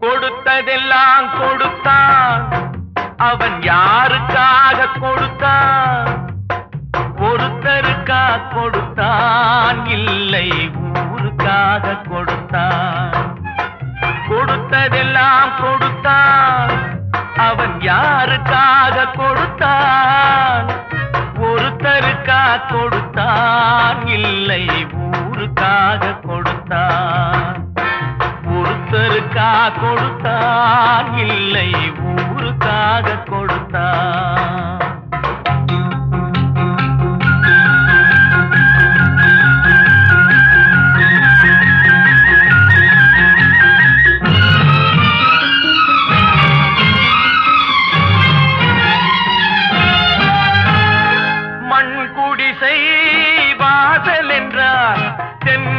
கொடுத்ததெல்லாம் கொடுத்தான், அவன் யாருக்காக கொடுத்தான்? ஒருத்தருக்கா கொடுத்தான், இல்லை ஊருக்காக கொடுத்தான். கொடுத்ததெல்லாம் கொடுத்தான், அவன் யாருக்காக கொடுத்தான்? ஒருத்தருக்கா கொடுத்தான், இல்லை ஊருக்காக கொடுத்தான். ஒருத்தருக்கா கொடுத்தான், இல்லை ஊருக்காக கொடுத்தான். மண் குடிசை வாசல் என்றார் தென்